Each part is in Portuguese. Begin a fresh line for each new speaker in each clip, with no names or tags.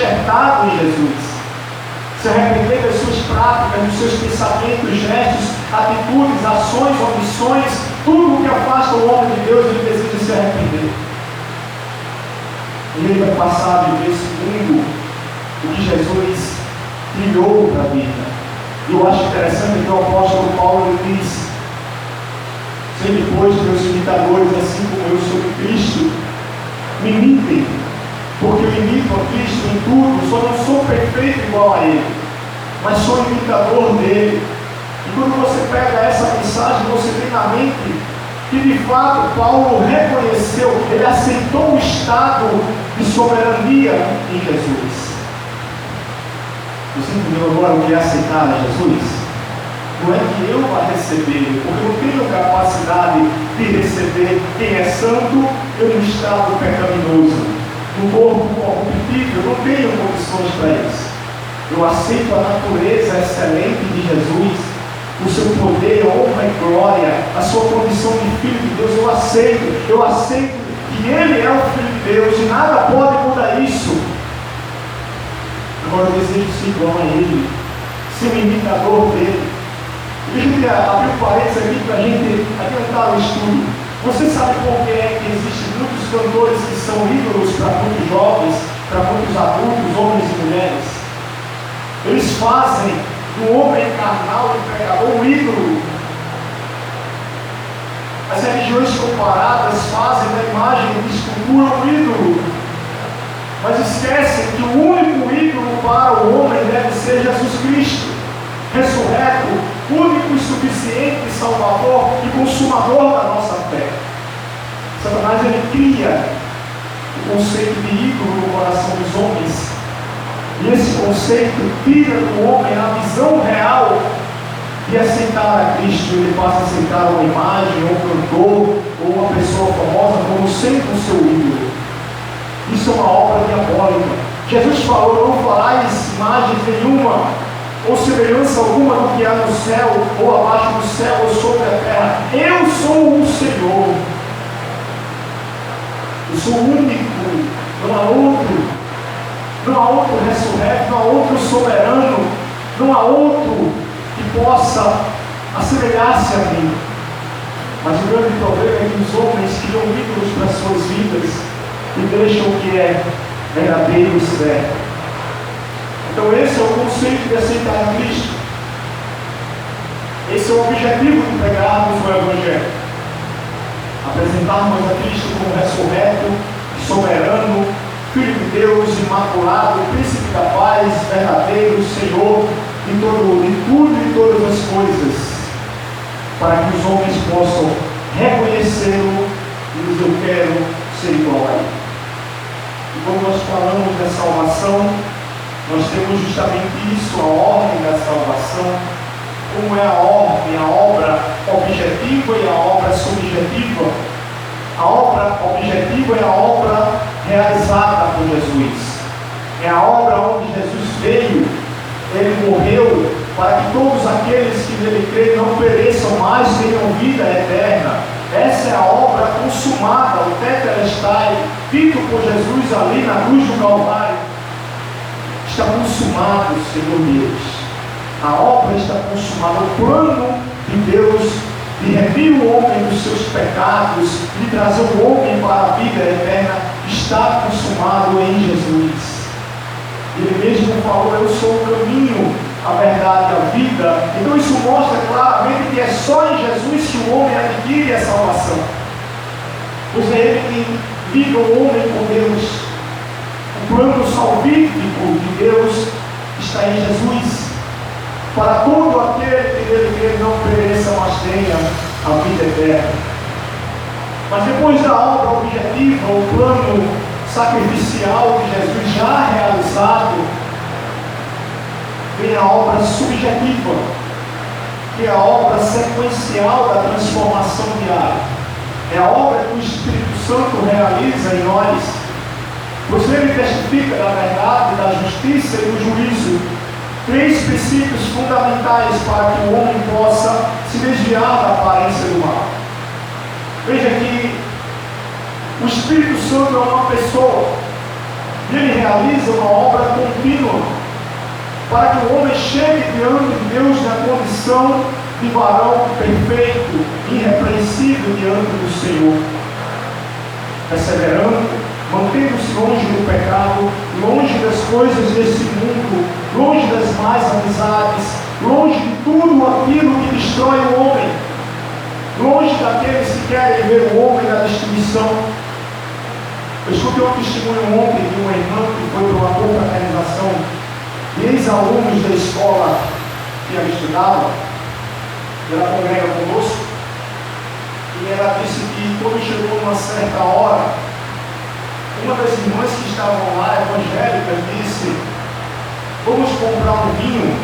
enxertado em Jesus. Se arrepender das suas práticas, dos seus pensamentos, gestos, atitudes, ações, omissões, tudo o que afasta o homem de Deus, ele deseja se arrepender. E ele vai passar a viver segundo o que Jesus trilhou para a vida. E eu acho interessante que o apóstolo Paulo diz: sede, pois, meus imitadores, assim como eu sou de Cristo, me imitem, porque eu imito a Cristo em tudo, só não sou perfeito igual a Ele, mas sou imitador dele. E quando você pega essa mensagem, você tem na mente que de fato Paulo reconheceu, ele aceitou o estado de soberania em Jesus. Você entendeu agora o que é aceitar a Jesus? Não é que eu vá receber, porque eu não tenho capacidade de receber quem é santo em um estado pecaminoso, no corpo corruptível, eu não tenho condições para isso. Eu aceito a natureza excelente de Jesus, o seu poder, a honra e glória, a sua condição de Filho de Deus. Eu aceito que Ele é o Filho de Deus e nada pode mudar isso. Agora eu desejo ser igual a Ele, ser um imitador dele. Deixa eu abrir um parênteses aqui para a gente adiantar o estudo. Você sabe por que é que existem muitos cantores que são ídolos para muitos jovens, para muitos adultos, homens e mulheres? Eles fazem do homem carnal e pecador um ídolo. As religiões comparadas fazem da imagem de escultura um ídolo, mas esquecem que o único ídolo para o homem deve ser Jesus Cristo, ressurreto, único e suficiente Salvador e consumador da nossa fé. Satanás, ele cria o conceito de ídolo no coração dos homens, e esse conceito tira do homem a visão real de aceitar a Cristo. Ele passa a aceitar uma imagem, um cantor ou uma pessoa famosa como sempre o seu ídolo. Isso é uma obra diabólica. Jesus falou: não farais imagem nenhuma ou semelhança alguma do que há no céu, ou abaixo do céu, ou sobre a terra. Eu sou o Senhor. Eu sou o único, não há outro. Não há outro ressurreto, não há outro soberano, não há outro que possa assemelhar-se a mim. Mas o grande problema é que os homens criam ídolos para suas vidas e deixam o que é verdadeiro e certo. Então esse é o conceito de aceitar a Cristo. Esse é o objetivo de pregarmos o Evangelho. Apresentarmos a Cristo como ressurreto, soberano, Filho de Deus, imaculado, Príncipe da paz, verdadeiro, Senhor de tudo e todas as coisas, para que os homens possam reconhecê-lo e dizer: eu quero ser igual a Ele. E quando nós falamos da salvação, nós temos justamente isso, a ordem da salvação. Como é a ordem, a obra objetiva e a obra subjetiva. A obra objetiva é a obra realizada por Jesus. É a obra onde Jesus veio, Ele morreu para que todos aqueles que nele creem não pereçam, mas tenham vida eterna. Essa é a obra consumada, o tetelestai, dito por Jesus ali na cruz do Calvário. Está consumado, Senhor Deus. A obra está consumada. O plano de Deus de remir o homem dos seus pecados, de trazer o homem para a vida eterna, está consumado em Jesus. Ele mesmo falou: eu sou o caminho, a verdade e a vida. Então isso mostra claramente que é só em Jesus que o homem adquire a salvação, pois é Ele que liga o homem com Deus. O plano salvífico de Deus está em Jesus, para todo aquele que nele crê não pereça, mas tenha a vida eterna. Mas depois da obra objetiva, o plano sacrificial de Jesus já realizado, vem a obra subjetiva, que é a obra sequencial da transformação diária. É a obra que o Espírito Santo realiza em nós, pois ele testifica da verdade, da justiça e do juízo. Três princípios fundamentais para que o homem possa se desviar da aparência do mal. Veja que o Espírito Santo é uma pessoa, E Ele realiza uma obra contínua, para que o homem chegue diante de Deus na condição de varão perfeito, irrepreensível diante do Senhor, perseverando, mantendo-se longe do pecado, longe das coisas desse mundo, longe das más amizades, longe de tudo aquilo que destrói o homem, longe daqueles que querem ver o homem na destruição. Eu escutei um testemunho ontem de uma irmã que foi para uma confraternização de ex-alunos da escola que ela estudava, e ela congrega conosco, e ela disse que quando chegou uma certa hora, uma das irmãs que estavam lá, evangélicas, disse: vamos comprar um vinho.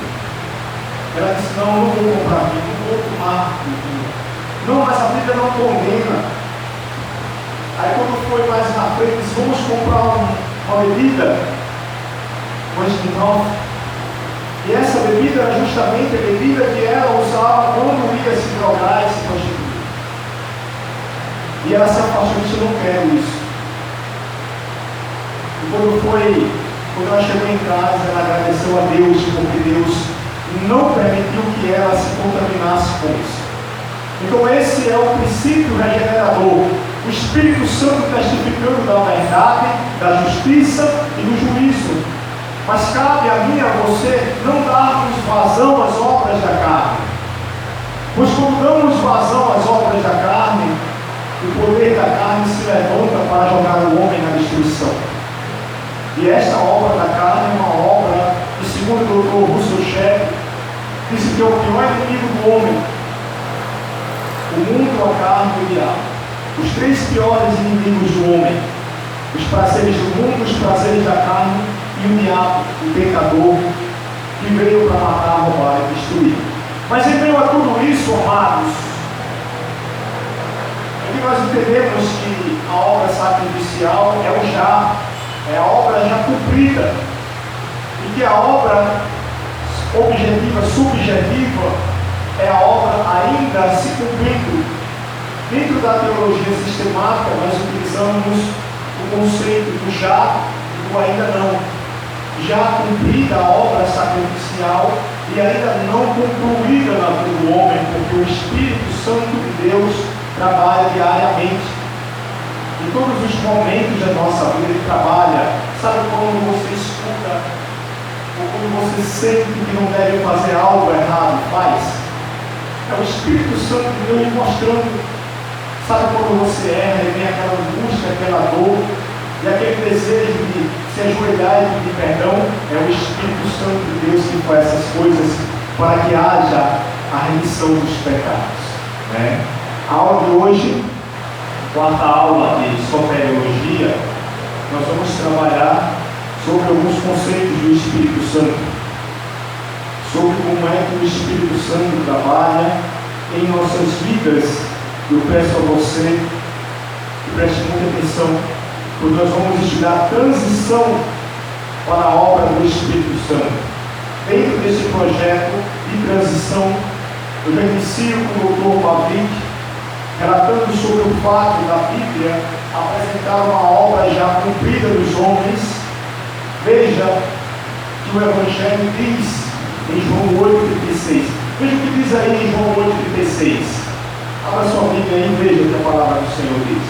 Ela disse: não vou comprar vinho, não vou tomar vinho. Não, mas a Bíblia não condena. Aí quando foi mais na frente, disse: vamos comprar uma bebida, mas não. E essa bebida era justamente a bebida que ela usava quando ia se drogar e se prostituir. E ela se afastou e disse: eu não quero isso. E quando ela chegou em casa, ela agradeceu a Deus, porque Deus não permitiu que ela se contaminasse com isso. Então esse é o princípio regenerador, o Espírito Santo testificando da verdade, da justiça e do juízo. Mas cabe a mim e a você não darmos vazão às obras da carne. Pois quando damos vazão às obras da carne, o poder da carne se levanta para jogar o homem na destruição. E esta obra da carne é uma obra que, segundo o Dr. Russell Shedd, diz que é o pior inimigo do homem: o mundo, a carne e o diabo. Os três piores inimigos do homem: os prazeres do mundo, os prazeres da carne e o diabo, o pecador, que veio para matar, roubar e destruir. Mas em meio a tudo isso, amados, aqui nós entendemos que a obra sacrificial é o já, é a obra já cumprida, e que a obra objetiva, subjetiva, é a obra ainda se cumprindo. Dentro da teologia sistemática, nós utilizamos o conceito do já e do ainda não. Já cumprida a obra sacrificial e ainda não concluída na vida do homem, porque o Espírito Santo de Deus trabalha diariamente. Em todos os momentos da nossa vida Ele trabalha. Sabe quando você escuta, ou quando você sente que não deve fazer algo errado, faz? É o Espírito Santo de Deus mostrando. Sabe quando você erra e vem aquela angústia, aquela dor, e aquele desejo de se ajoelhar e pedir perdão? É o Espírito Santo de Deus que faz essas coisas para que haja a remissão dos pecados, né? A aula de hoje, quarta aula de soteriologia, nós vamos trabalhar sobre alguns conceitos do Espírito Santo, sobre como é que o Espírito Santo trabalha em nossas vidas. Eu peço a você que preste muita atenção, porque nós vamos estudar a transição para a obra do Espírito Santo. Dentro desse projeto de transição, eu já inicio com o Dr. Pavlik, relatando sobre o fato da Bíblia apresentar uma obra já cumprida dos homens. Veja que o Evangelho diz em João 8,36. Veja o que diz aí em João 8,36. Abra sua Bíblia aí e veja o que a palavra do Senhor diz.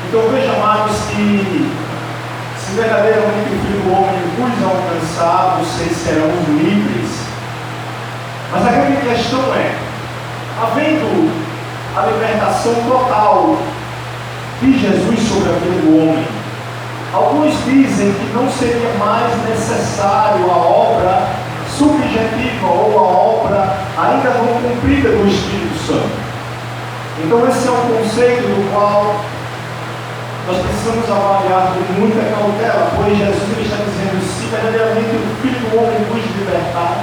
Então veja, amados, que se verdadeiramente o Filho do Homem vos alcançar, vocês serão livres. Mas a grande questão é, havendo a libertação total de Jesus sobre a vida do homem, alguns dizem que não seria mais necessário a obra subjetiva ou a obra ainda não cumprida do Espírito Santo. Então esse é um conceito do qual nós precisamos avaliar com muita cautela, pois Jesus ele está dizendo: se verdadeiramente o Filho do Homem vos libertar,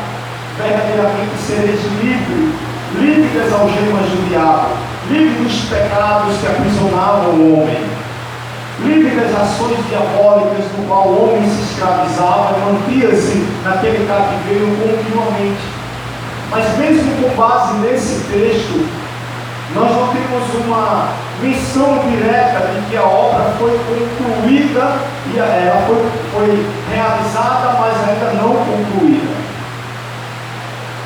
verdadeiramente sereis livres, livre das algemas do diabo, livre dos pecados que aprisionavam o homem. livre das ações diabólicas no qual o homem se escravizava e mantia-se naquele cativeiro continuamente. Mas mesmo com base nesse texto, nós não temos uma menção direta de que a obra foi concluída e ela foi realizada, mas ainda não concluída.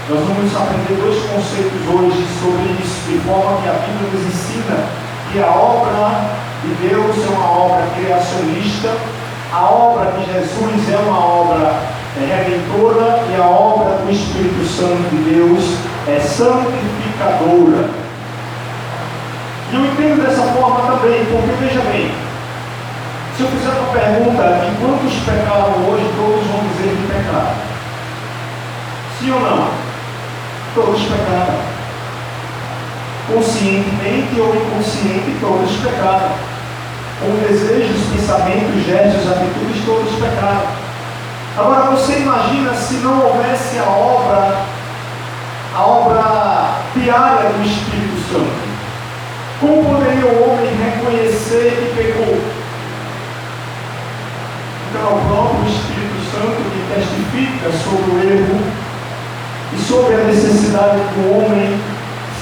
Nós vamos aprender dois conceitos hoje sobre isso, de forma que a Bíblia nos ensina que a obra de Deus é uma obra criacionista, a obra de Jesus é uma obra redentora e a obra do Espírito Santo de Deus é santificadora. E eu entendo dessa forma também, porque veja bem, se eu fizer uma pergunta de quantos pecaram hoje, todos vão dizer que pecaram. Sim ou não? Todos pecaram. Conscientemente ou inconsciente, todos pecaram. Com desejos, pensamentos, gestos, atitudes, todos pecaram. Agora você imagina se não houvesse a obra diária do Espírito Santo. Como poderia o homem reconhecer que pecou? Então é o próprio Espírito Santo que testifica sobre o erro e sobre a necessidade do homem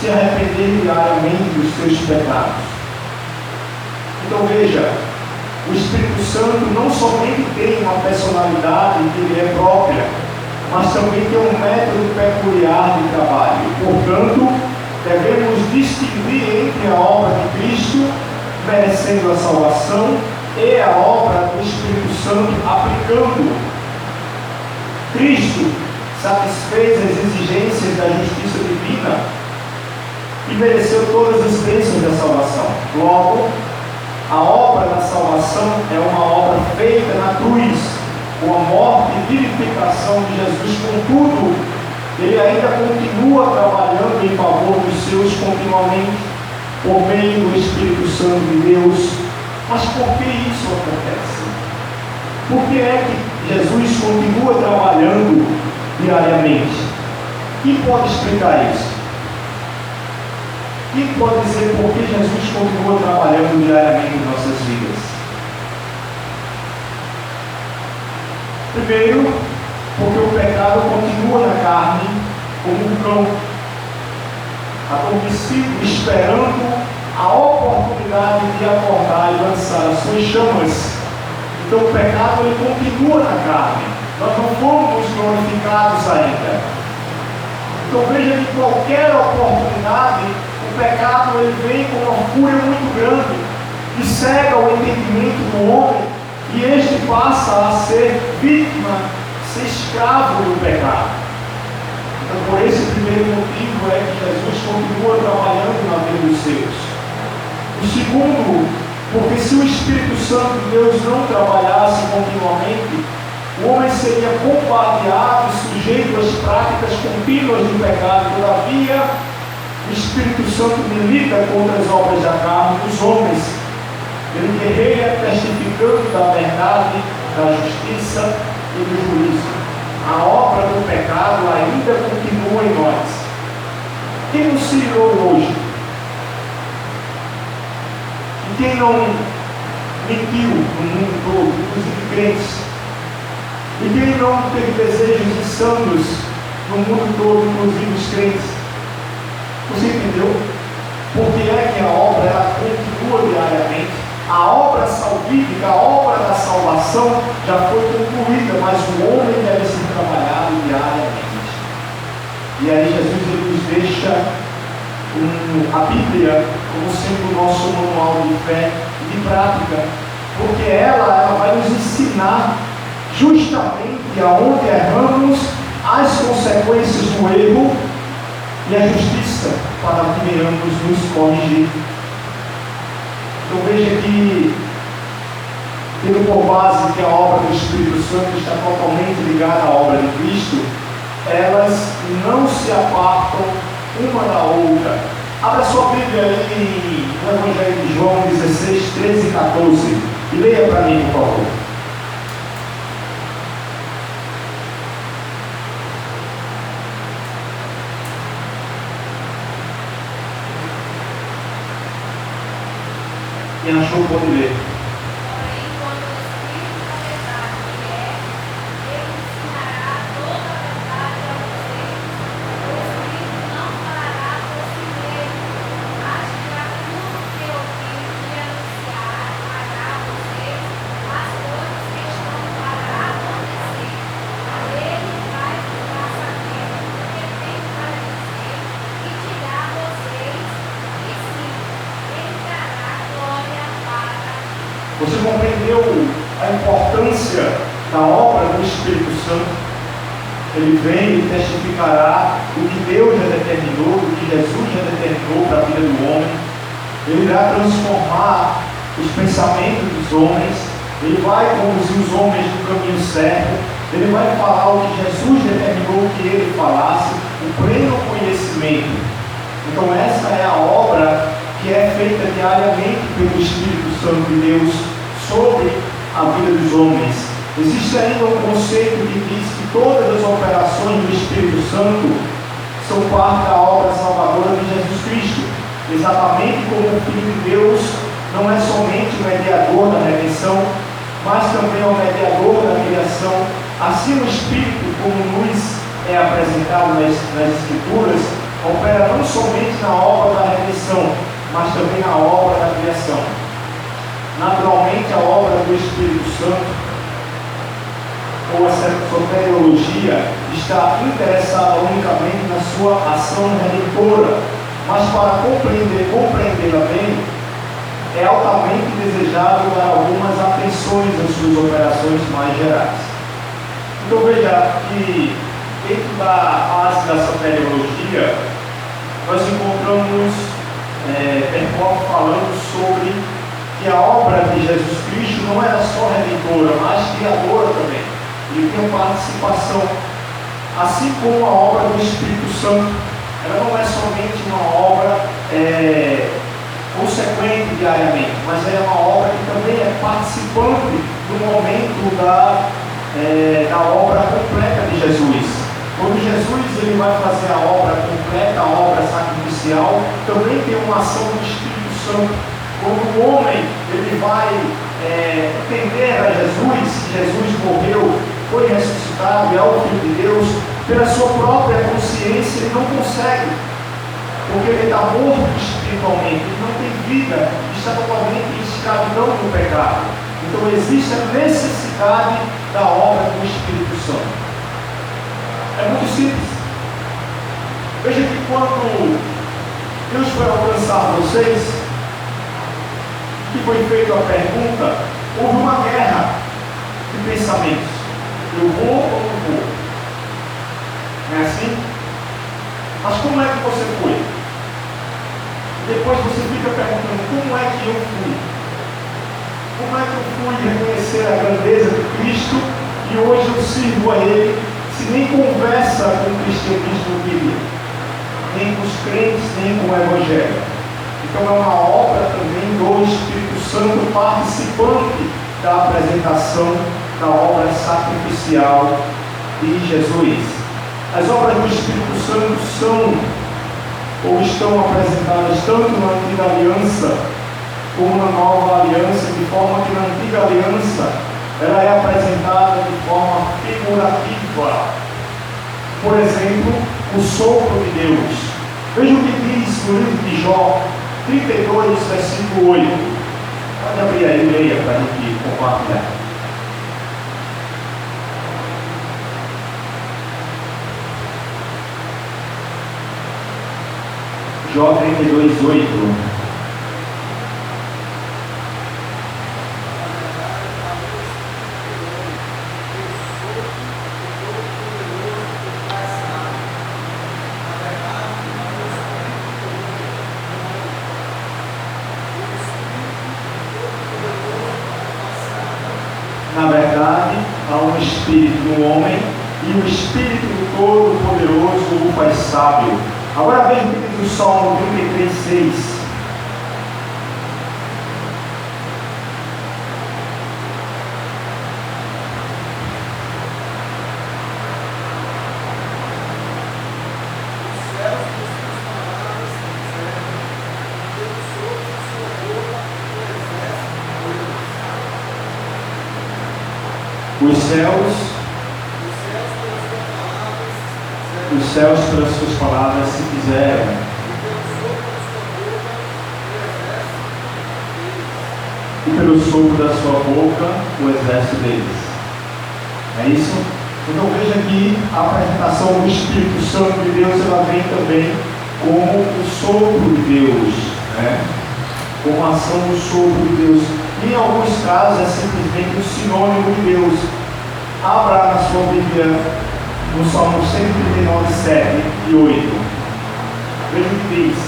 se arrepender diariamente dos seus pecados. Então veja, o Espírito Santo não somente tem uma personalidade que lhe é própria, mas também tem um método peculiar de trabalho. Portanto, devemos distinguir entre a obra de Cristo, merecendo a salvação, e a obra do Espírito Santo aplicando. Cristo satisfez as exigências da justiça divina e mereceu todas as bênçãos da salvação. Logo, a obra da salvação é uma obra feita na cruz, com a morte e vivificação de Jesus. Contudo, ele ainda continua trabalhando em favor dos seus continuamente, por meio do Espírito Santo de Deus. Mas por que isso acontece? Por que é que Jesus continua trabalhando diariamente? Quem pode explicar isso? Quem pode dizer por que Jesus continua trabalhando diariamente em nossas vidas? Primeiro, porque o pecado continua na carne como um cão, adormecido, esperando a oportunidade de acordar e lançar as suas chamas. Então o pecado ele continua na carne. Nós não fomos glorificados ainda. Então veja que qualquer oportunidade, o pecado ele vem com uma fúria muito grande e cega o entendimento do homem, e este passa a ser vítima, ser escravo do pecado. Então por esse primeiro motivo é que Jesus continua trabalhando na vida dos seus. O segundo, porque se o Espírito Santo de Deus não trabalhasse continuamente, o homem seria bombardeado e sujeito às práticas contínuas do pecado. Todavia, o Espírito Santo milita contra as obras da carne dos homens. Ele guerreia testificando da verdade, da justiça e do juízo. A obra do pecado ainda continua em nós. Quem nos criou hoje? E quem não mentiu no mundo todo, inclusive crentes? E quem não teve desejos insanos no mundo todo, inclusive os crentes? Você entendeu? Porque é que a obra ela continua diariamente. A obra salvífica, a obra da salvação já foi concluída, mas o homem deve ser trabalhado diariamente. E aí Jesus ele nos deixa a Bíblia como sendo o nosso manual de fé e de prática, porque ela vai nos ensinar justamente aonde erramos, as consequências do erro e a justiça para que venhamos nos corrigir. Então veja que, tendo por base que a obra do Espírito Santo está totalmente ligada à obra de Cristo, elas não se apartam uma da outra. Abra sua Bíblia aí no Evangelho de João 16, 13 e 14 e leia para mim, por favor. Quem achou pode ler. importância da obra do Espírito Santo. Ele vem e testificará o que Deus já determinou, o que Jesus já determinou para a vida do homem. Ele irá transformar os pensamentos dos homens. Ele vai conduzir os homens no caminho certo. Ele vai falar o que Jesus determinou que ele falasse, o pleno conhecimento. Então essa é a obra que é feita diariamente pelo Espírito Santo de Deus sobre a vida dos homens. Existe ainda um conceito que diz que todas as operações do Espírito Santo são parte da obra salvadora de Jesus Cristo. Exatamente como o Filho de Deus não é somente o mediador da redenção, mas também é o mediador da criação. Assim o Espírito, como nos é apresentado nas Escrituras, opera não somente na obra da redenção, mas também na obra da criação. Naturalmente, a obra do Espírito Santo, ou a soteriologia, está interessada unicamente na sua ação redentora, mas para compreendê-la bem, é altamente desejável dar algumas atenções às suas operações mais gerais. Então veja que dentro da base da soteriologia, nós encontramos Percoff falando sobre que a obra de Jesus Cristo não era só redentora, mas criadora também. Ele tem participação, assim como a obra do Espírito Santo. Ela não é somente uma obra consequente diariamente, mas é uma obra que também é participante do momento da obra completa de Jesus. Quando Jesus ele vai fazer a obra completa, a obra sacrificial, também tem uma ação do Espírito Santo. Quando o homem ele vai entender a Jesus, que Jesus morreu, foi ressuscitado e é o Filho de Deus, pela sua própria consciência ele não consegue, porque ele está morto espiritualmente, ele não tem vida, está totalmente em escravidão do pecado. Então existe a necessidade da obra do Espírito Santo. É muito simples. Veja que quando Deus foi alcançar vocês, que foi feita a pergunta, houve uma guerra de pensamentos. Eu vou ou não vou? Não é assim? Mas como é que você foi? Depois você fica perguntando, como é que eu fui? Como é que eu fui reconhecer a grandeza de Cristo e hoje eu sirvo a Ele, se nem conversa com o cristianismo eu queria, nem com os crentes, nem com o Evangelho? Então é uma obra também do Espírito Santo participante da apresentação da obra sacrificial de Jesus. As obras do Espírito Santo são ou estão apresentadas tanto na antiga aliança como na nova aliança, de forma que na antiga aliança ela é apresentada de forma figurativa. Por exemplo, o sopro de Deus. Veja o que diz no livro de Jó 32, versículo 8. Pode abrir aí, leia para a gente compartilhar. Jó 32, 8. Na verdade, há um espírito no homem e o Espírito do Todo-Poderoso o faz sábio. Agora veja o que diz o Salmo 33, 6. Os céus pelas suas palavras se fizeram, e pelo sopro da sua boca o exército deles. É isso? Então veja que a apresentação do Espírito Santo de Deus ela vem também como o sopro de Deus, né? Como a ação do sopro de Deus. E em alguns casos é simplesmente um sinônimo de Deus. Abra na sua Bíblia no Salmo 139, 7 e 8. Veja o que diz.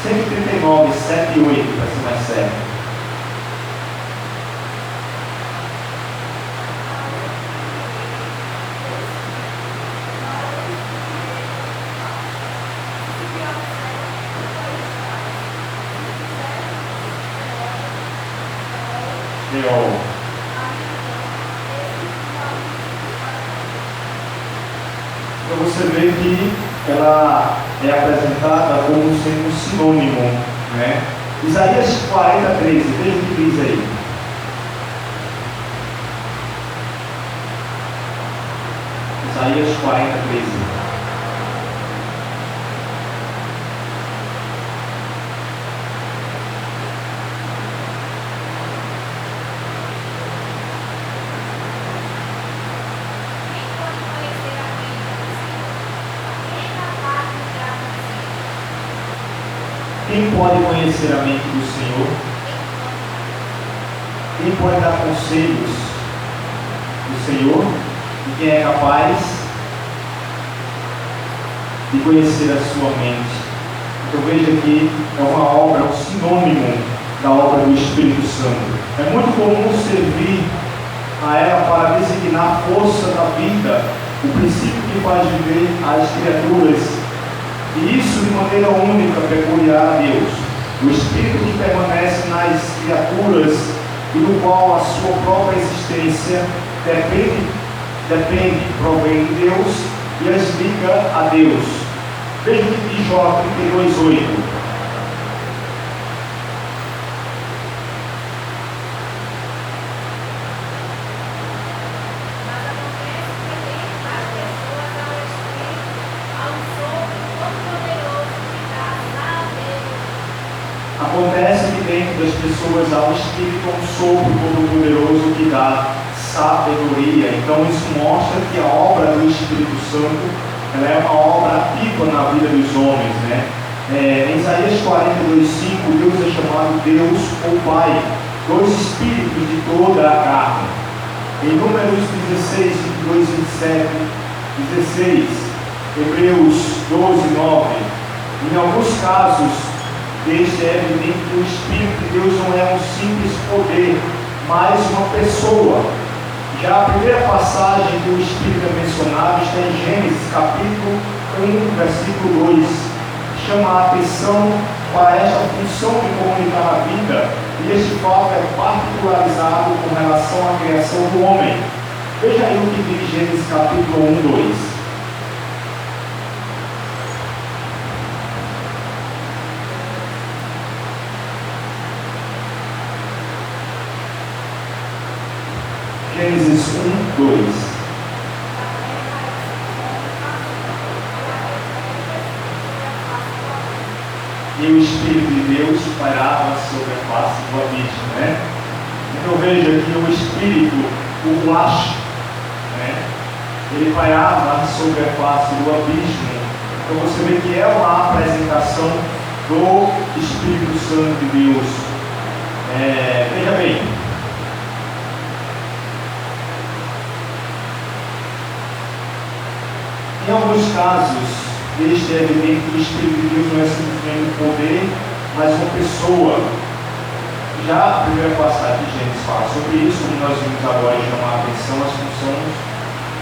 Cento e 39, 7 e 8, para ser mais sério. Então você vê que ela é apresentada como sendo um sinônimo, né? Isaías 40, 13, veja o que diz aí. Isaías 40, 13. Quem pode conhecer a mente do Senhor? Quem pode dar conselhos do Senhor? E quem é capaz de conhecer a sua mente? Então veja que é uma obra, um sinônimo da obra do Espírito Santo. É muito comum servir a ela para designar a força da vida, o princípio que faz viver as criaturas. E isso de maneira única, peculiar a Deus. O Espírito que permanece nas criaturas e no qual a sua própria existência provém de Deus e as liga a Deus. Veja o que diz Jó 32, 8. Acontece que dentro das pessoas há um Espírito, um sopro todo-poderoso que dá sabedoria. Então isso mostra que a obra do Espírito Santo ela é uma obra ativa na vida dos homens, né? Em Isaías 42, 5, Deus é chamado Deus ou Pai, dois Espíritos de toda a carne. Em Números 16, 22, 27, 16, Hebreus 12, 9, em alguns casos, este é evidente que o Espírito de Deus não é um simples poder, mas uma pessoa. Já a primeira passagem que o Espírito é mencionado está em Gênesis capítulo 1, versículo 2. Chama a atenção para esta função de comunicar a vida, e este fato é particularizado com relação à criação do homem. Veja aí o que diz Gênesis capítulo 1, 2. Gênesis 1, 2. E o Espírito de Deus pairava sobre a face do abismo, né? Então veja que o Espírito, o Ruach, né? Ele pairava sobre a face do abismo. Então você vê que é uma apresentação do Espírito Santo de Deus. Veja bem. Em alguns casos, este é evidente que o Espírito de Deus não é simplesmente um poder, mas uma pessoa. Já a primeira passagem de Gênesis fala sobre isso, como nós vimos agora e chamar a atenção às funções.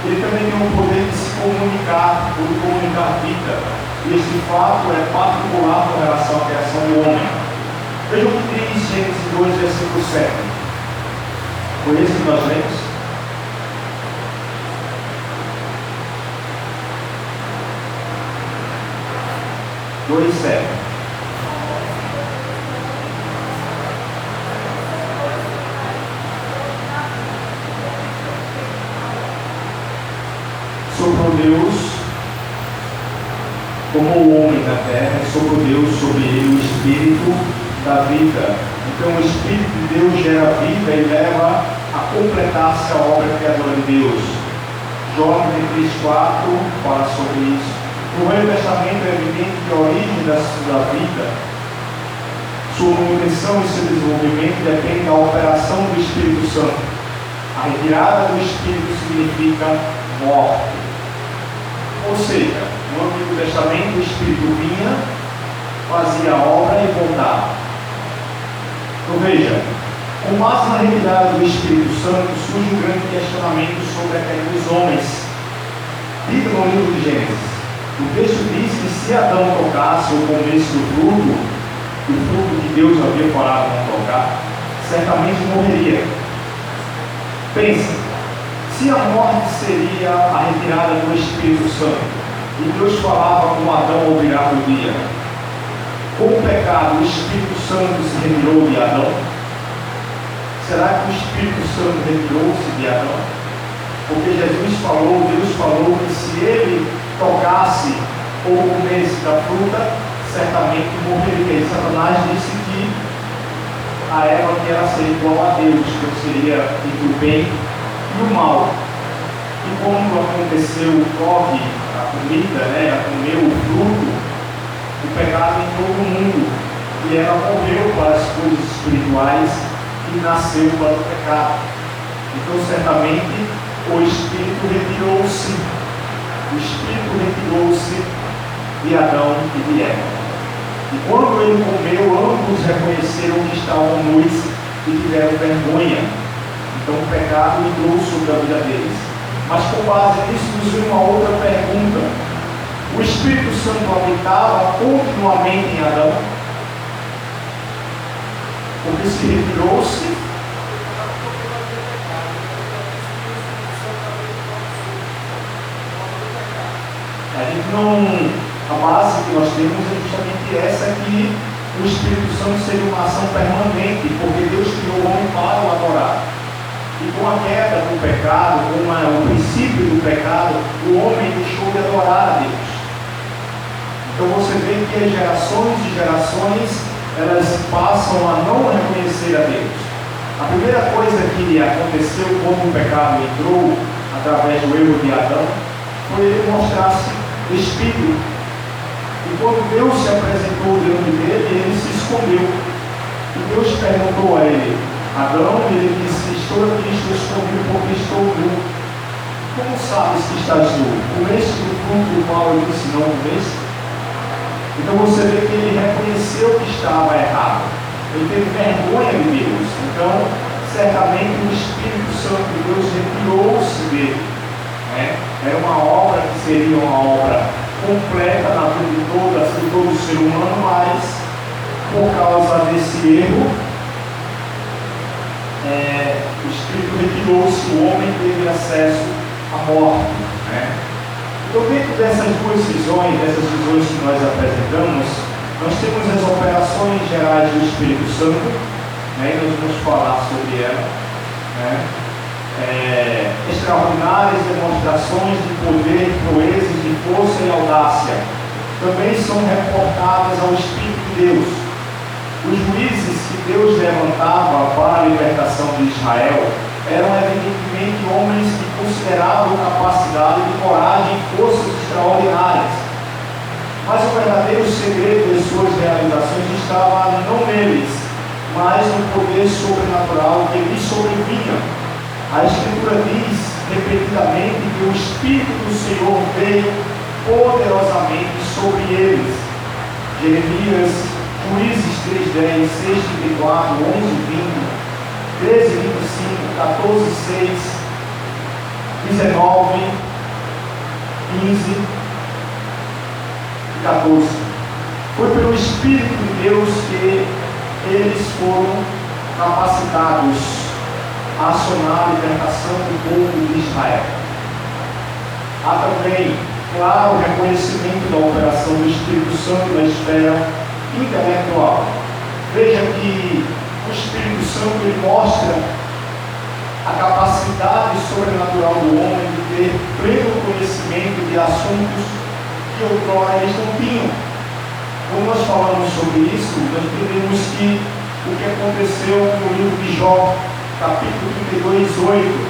Ele também tem um poder de se comunicar, ou de comunicar vida. E este fato é particular com relação à criação do homem. Veja o que diz Gênesis 2, versículo 7. Foi esse que nós lemos? Dois, 7. Soprou Deus como o homem na terra, soprou Deus sobre ele o Espírito da vida. Então o Espírito de Deus gera vida e leva a completar-se a obra criadora de Deus. Jó 3,4 fala sobre isso. No Velho Testamento é evidente que a origem da sua vida, sua manutenção e seu desenvolvimento depende da operação do Espírito Santo. A retirada do Espírito significa morte. Ou seja, no Antigo Testamento o Espírito vinha, fazia a obra e voltava. Então veja, com base na retirada do Espírito Santo surge um grande questionamento sobre a queda dos homens. Dito no livro de Gênesis, o texto diz que se Adão tocasse o começo do fruto, o fruto que Deus havia falado não tocar, certamente morreria. Pensa, se a morte seria a retirada do Espírito Santo, e Deus falava com Adão ao virar do dia, com o pecado o Espírito Santo se retirou de Adão? Será que o Espírito Santo retirou-se de Adão? Porque Jesus falou, Deus falou que se ele tocasse ou comesse da fruta, certamente morreria. E Satanás disse que a Eva que era ser igual a Deus, que seria entre o bem e o mal. E como aconteceu o toque, a comida, a comer o fruto, o pecado em todo mundo. E ela morreu para as coisas espirituais e nasceu para o pecado. Então certamente o Espírito retirou-se. O Espírito retirou-se de Adão e de Eva. E quando ele comeu, ambos reconheceram que estavam nus e tiveram vergonha. Então o pecado entrou sobre a vida deles. Mas com base nisso nos vem uma outra pergunta. O Espírito Santo habitava continuamente em Adão? Porque se retirou-se. A gente não... A base que nós temos é justamente essa, que o Espírito Santo seria uma ação permanente, porque Deus criou o homem para o adorar. E com a queda do pecado, com o princípio do pecado, o homem deixou de adorar a Deus. Então você vê que as gerações e gerações, elas passam a não reconhecer a Deus. A primeira coisa que aconteceu quando o pecado entrou, através do erro de Adão, foi ele mostrar-se espírito. E quando Deus se apresentou diante dele, ele se escondeu. E Deus perguntou a ele, Adão, e ele disse, estou aqui, estou escondido porque estou nu. Como sabes que estás nu? Comeste do fruto do qual eu disse não comeste? Então você vê que ele reconheceu que estava errado. Ele teve vergonha de Deus. Então, certamente o Espírito Santo de Deus retirou-se dele. Era uma obra que seria uma obra completa na vida de todo ser humano, mas por causa desse erro, o Espírito retirou-se, o homem teve acesso à morte. Então, dentro dessas duas visões, que nós apresentamos, nós temos as operações gerais do Espírito Santo, e nós vamos falar sobre ela. Extraordinárias demonstrações de poder, proezas, de força e audácia também são reportadas ao Espírito de Deus. Os juízes que Deus levantava para a libertação de Israel eram evidentemente homens que consideravam capacidade de coragem e forças extraordinárias. Mas o verdadeiro segredo de suas realizações estava não neles, mas no poder sobrenatural que lhes sobrevinha. A Escritura diz repetidamente que o Espírito do Senhor veio poderosamente sobre eles. Jeremias, Juízes 3:10, 6:34, 11:20, 13:25, 14:6, 19, 15 e 14. Foi pelo Espírito de Deus que eles foram capacitados a acionar a libertação do povo de Israel. Há também, claro, o reconhecimento da operação do Espírito Santo na esfera intelectual. Veja que o Espírito Santo ele mostra a capacidade sobrenatural do homem de ter pleno conhecimento de assuntos que outrora eles não tinham. Quando nós falamos sobre isso, nós entendemos que o que aconteceu no livro de Jó, capítulo 32:8,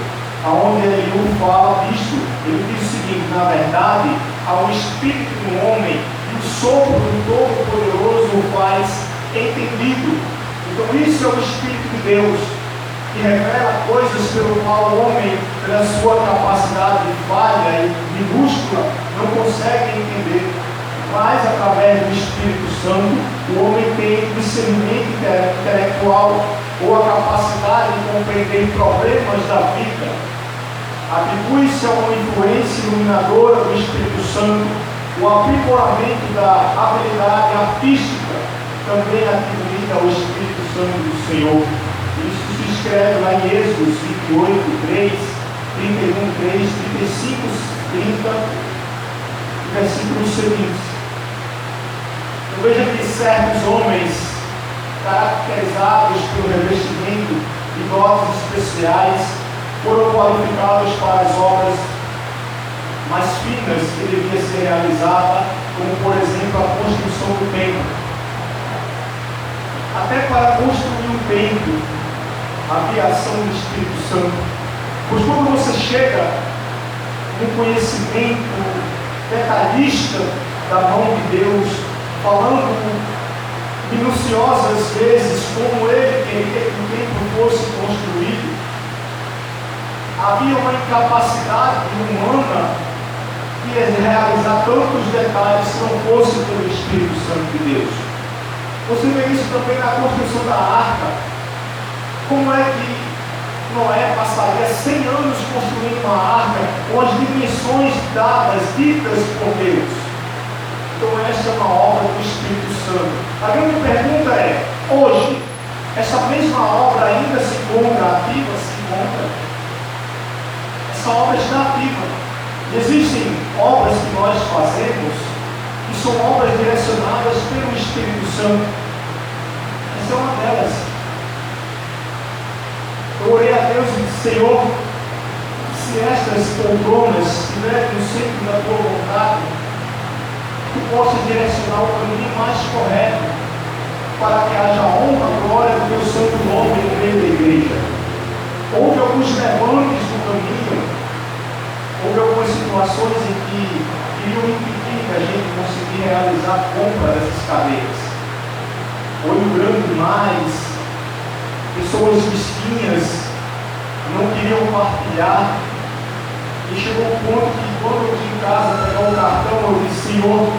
onde Eliú fala disso. Ele diz o seguinte: na verdade, ao espírito do homem, e o sopro do Todo-Poderoso o faz entendido. Então isso é o Espírito de Deus, que revela coisas pelo qual o homem, pela sua capacidade falha e minúscula, não consegue entender. Mas através do Espírito Santo, o homem tem discernimento intelectual ou a capacidade de compreender problemas da vida. Atribui-se a uma influência iluminadora do Espírito Santo o aprimoramento da habilidade artística, também atribuída ao Espírito Santo do Senhor. Isso se escreve lá em Êxodo 28, 3, 31, 3, 35, 30, versículos seguintes. Eu vejo que certos homens, caracterizados pelo revestimento de dotes especiais, foram qualificados para as obras mais finas que devia ser realizada, como por exemplo a construção do templo. Até para construir o templo havia ação do Espírito Santo. Pois quando você chega no conhecimento detalhista da mão de Deus, falando minuciosas vezes como ele queria que o templo fosse construído, havia uma incapacidade humana de realizar tantos detalhes se não fosse pelo Espírito Santo de Deus. Você vê isso também na construção da arca. Como é que Noé passaria 100 anos construindo uma arca com as dimensões dadas, ditas por Deus? Então essa é uma obra do Espírito Santo. A grande pergunta é, hoje, essa mesma obra ainda se encontra ativa? Se encontra? Essa obra está ativa. Existem obras que nós fazemos que são obras direcionadas pelo Espírito Santo. Essa é uma delas. Eu orei a Deus e disse, Senhor, se estas poltronas estiverem no centro da tua vontade, tu possas direcionar o caminho mais correto para que haja honra e glória do teu santo nome no meio da igreja. Houve alguns levantes no caminho, houve algumas situações em que queriam impedir que a gente conseguisse realizar a compra dessas cadeiras. Olho grande demais, pessoas mesquinhas não queriam partilhar, e chegou um ponto que quando eu tinha em casa pegar o cartão, eu disse, Senhor,